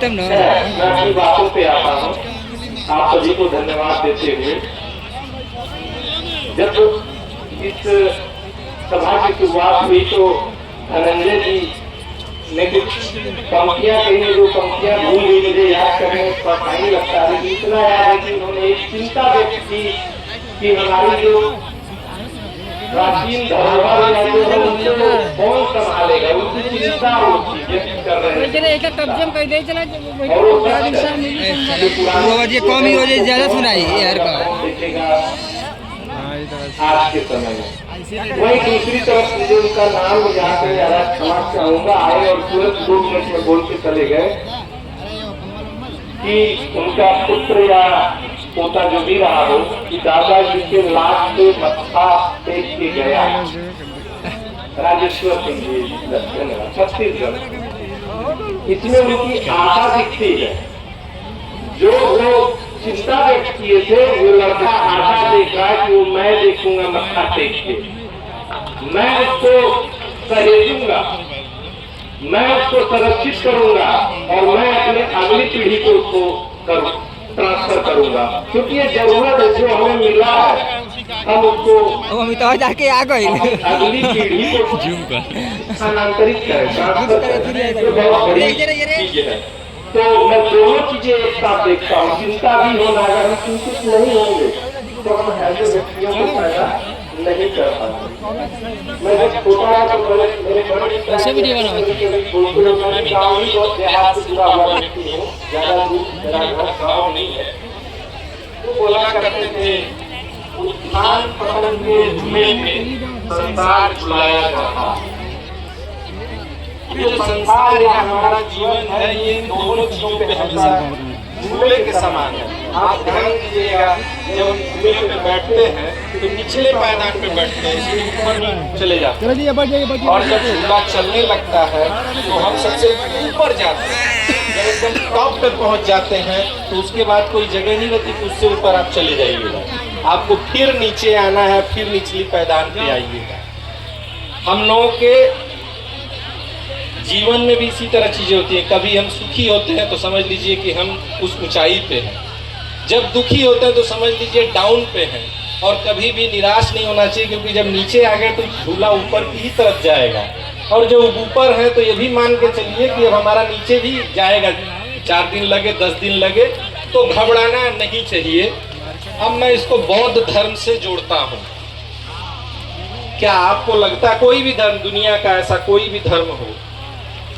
मैं अपनी बातों पे आता हूँ, आप सभी को धन्यवाद देते हुए। जब इस सभा की शुरुआत हुई तो धनंजय जी ने कुछ पंक्तियां कही, जो पंक्तियां भूल गई, मुझे याद करने में थोड़ा टाइम लगता है, लेकिन इतना याद है कि उन्होंने एक चिंता व्यक्त की कि हमारी जो प्राचीन धरोहर है जो है उनको कौन संभालेगा, उनकी चिंता वो व्यक्त कर रहे हैं। और वो कौमी वजह ज्यादा सुनाई यार का आज के समय में। वही दूसरी तरफ मुझे उनका नाम यहाँ पे ज्यादा क्षमा चाहूंगा, आए और तुरंत 2 मिनट में बोल के चले गए कि उनका पुत्र या पोता जो भी रहा हो कि दादाजी के लाश पे मत्था टेक के गया राजेश्वर सिंह जी छत्तीसगढ़। इसमें उनकी आशा दिखती है, जो वो चिंता व्यक्त किए थे, वो लड़का आशा देख रहा है कि वो मैं देखूंगा मत्था टेक के, मैं उसको सहेजूंगा, मैं उसको संरक्षित करूंगा और मैं अपने अगली पीढ़ी को उसको ट्रांसफर करूंगा, क्योंकि ये जरूरत है जो हमें मिला है, हम उसको जाके आ गए अगली पीढ़ी को स्थानांतरित करें, ट्रांसफर करें, जो बहुत बड़ी चीज है। तो मैं दोनों चीजें एक साथ देखता हूँ, चिंता भी होना, अगर हम चिंतित नहीं होंगे तो हम ऐसे व्यक्तियों को पैदा नहीं कर पाएंगे। मैं जब छोटा था तो मेरे बड़े देहात से जुड़ा हुआ व्यक्ति हूँ, ज्यादा दूर मेरा घर गाँव नहीं है, तो बोला करते थे उत्थान पतन के झूले में संसार झुलाया जाता। ये जो संसार या हमारा जीवन है, ये दोनों चीजों पे हमेशा झूले के समान है। आप ध्यान दीजिएगा, जब हम झूले पे बैठते हैं तो निचले पायदान पे बैठते हैं, इसलिए ऊपर चले जाते हैं, और जब झूला चलने लगता है तो हम सबसे ऊपर जाते हैं। जब एकदम टॉप पे पहुंच जाते हैं तो उसके बाद कोई जगह नहीं रहती कि उससे ऊपर आप चले जाइएगा, आपको फिर नीचे आना है, फिर निचली पायदान पे आइएगा। हम लोगों के जीवन में भी इसी तरह चीजें होती हैं। कभी हम सुखी होते हैं तो समझ लीजिए कि हम उस ऊंचाई पे हैं, जब दुखी होते हैं तो समझ लीजिए डाउन पे हैं। और कभी भी निराश नहीं होना चाहिए, क्योंकि जब नीचे आ गए तो झूला ऊपर की ही तरफ जाएगा, और जब ऊपर है तो ये भी मान के चलिए कि अब हमारा नीचे भी जाएगा, 4 दिन लगे 10 दिन लगे, तो घबराना नहीं चाहिए। अब मैं इसको बौद्ध धर्म से जोड़ता हूँ। क्या आपको लगता है कोई भी धर्म, दुनिया का ऐसा कोई भी धर्म हो,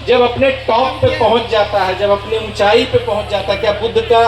जब अपने टॉप पे पहुंच जाता है, जब अपने ऊंचाई पे पहुंच जाता है, क्या बुद्ध का